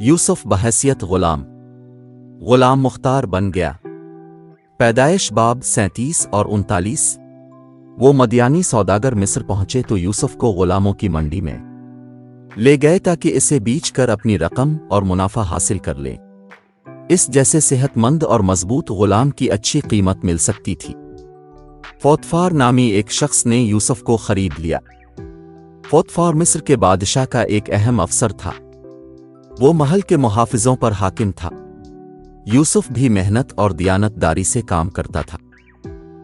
یوسف بحیثیت غلام مختار بن گیا۔ پیدائش باب 37 اور 39۔ وہ مدیانی سوداگر مصر پہنچے تو یوسف کو غلاموں کی منڈی میں لے گئے تاکہ اسے بیچ کر اپنی رقم اور منافع حاصل کر لے۔ اس جیسے صحت مند اور مضبوط غلام کی اچھی قیمت مل سکتی تھی۔ پوتیفار نامی ایک شخص نے یوسف کو خرید لیا۔ پوتیفار مصر کے بادشاہ کا ایک اہم افسر تھا۔ وہ محل کے محافظوں پر حاکم تھا۔ یوسف بھی محنت اور دیانت داری سے کام کرتا تھا۔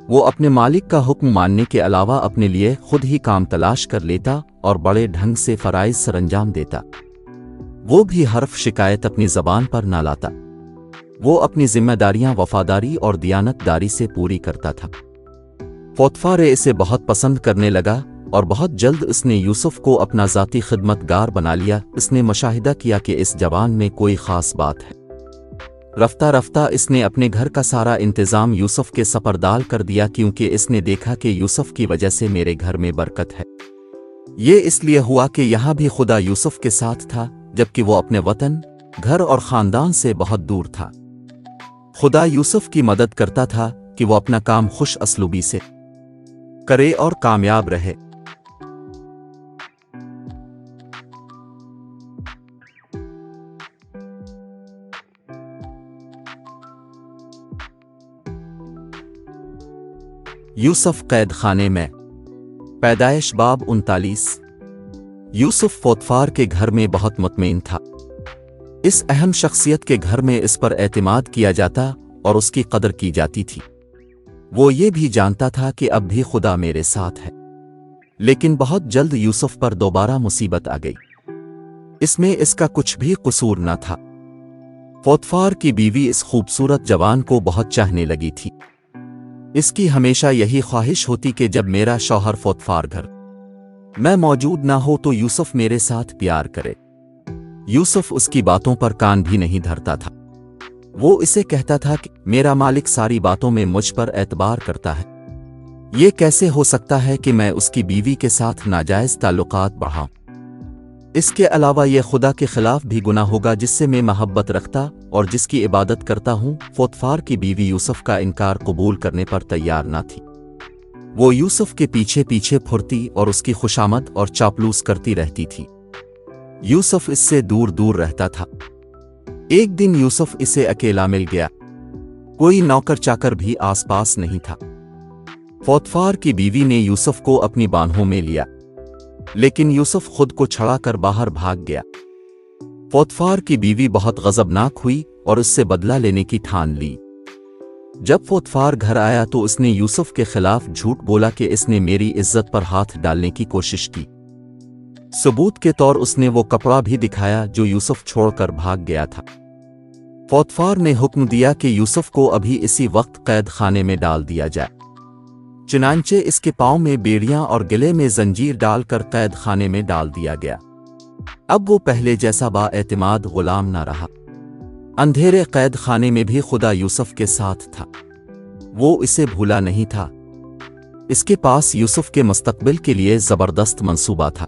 وہ اپنے مالک کا حکم ماننے کے علاوہ اپنے لیے خود ہی کام تلاش کر لیتا اور بڑے ڈھنگ سے فرائض سر انجام دیتا۔ وہ بھی حرف شکایت اپنی زبان پر نہ لاتا۔ وہ اپنی ذمہ داریاں وفاداری اور دیانت داری سے پوری کرتا تھا۔ پوتیفار اسے بہت پسند کرنے لگا اور بہت جلد اس نے یوسف کو اپنا ذاتی خدمت گار بنا لیا۔ اس نے مشاہدہ کیا کہ اس جوان میں کوئی خاص بات ہے۔ رفتہ رفتہ اس نے اپنے گھر کا سارا انتظام یوسف کے سپردال کر دیا، کیونکہ اس نے دیکھا کہ یوسف کی وجہ سے میرے گھر میں برکت ہے۔ یہ اس لیے ہوا کہ یہاں بھی خدا یوسف کے ساتھ تھا، جبکہ وہ اپنے وطن، گھر اور خاندان سے بہت دور تھا۔ خدا یوسف کی مدد کرتا تھا کہ وہ اپنا کام خوش اسلوبی سے کرے اور کامیاب رہے۔ یوسف قید خانے میں۔ پیدائش باب 39۔ یوسف پوتیفار کے گھر میں بہت مطمئن تھا۔ اس اہم شخصیت کے گھر میں اس پر اعتماد کیا جاتا اور اس کی قدر کی جاتی تھی۔ وہ یہ بھی جانتا تھا کہ اب بھی خدا میرے ساتھ ہے۔ لیکن بہت جلد یوسف پر دوبارہ مصیبت آ گئی۔ اس میں اس کا کچھ بھی قصور نہ تھا۔ پوتیفار کی بیوی اس خوبصورت جوان کو بہت چاہنے لگی تھی۔ اس کی ہمیشہ یہی خواہش ہوتی کہ جب میرا شوہر پوتیفار گھر میں موجود نہ ہو تو یوسف میرے ساتھ پیار کرے۔ یوسف اس کی باتوں پر کان بھی نہیں دھرتا تھا۔ وہ اسے کہتا تھا کہ میرا مالک ساری باتوں میں مجھ پر اعتبار کرتا ہے۔ یہ کیسے ہو سکتا ہے کہ میں اس کی بیوی کے ساتھ ناجائز تعلقات بڑھاؤں؟ اس کے علاوہ یہ خدا کے خلاف بھی گناہ ہوگا جس سے میں محبت رکھتا اور جس کی عبادت کرتا ہوں۔ پوتیفار کی بیوی یوسف کا انکار قبول کرنے پر تیار نہ تھی۔ وہ یوسف کے پیچھے پیچھے پھرتی اور اس کی خوشامد اور چاپلوس کرتی رہتی تھی۔ یوسف اس سے دور دور رہتا تھا۔ ایک دن یوسف اسے اکیلا مل گیا۔ کوئی نوکر چاکر بھی آس پاس نہیں تھا۔ پوتیفار کی بیوی نے یوسف کو اپنی بانہوں میں لیا، لیکن یوسف خود کو چھڑا کر باہر بھاگ گیا۔ پوتیفار کی بیوی بہت غضبناک ہوئی اور اس سے بدلہ لینے کی ٹھان لی۔ جب پوتیفار گھر آیا تو اس نے یوسف کے خلاف جھوٹ بولا کہ اس نے میری عزت پر ہاتھ ڈالنے کی کوشش کی۔ ثبوت کے طور اس نے وہ کپڑا بھی دکھایا جو یوسف چھوڑ کر بھاگ گیا تھا۔ پوتیفار نے حکم دیا کہ یوسف کو ابھی اسی وقت قید خانے میں ڈال دیا جائے۔ چنانچہ اس کے پاؤں میں بیڑیاں اور گلے میں زنجیر ڈال کر قید خانے میں ڈال دیا گیا۔ اب وہ پہلے جیسا با اعتماد غلام نہ رہا۔ اندھیرے قید خانے میں بھی خدا یوسف کے ساتھ تھا۔ وہ اسے بھولا نہیں تھا۔ اس کے پاس یوسف کے مستقبل کے لیے زبردست منصوبہ تھا۔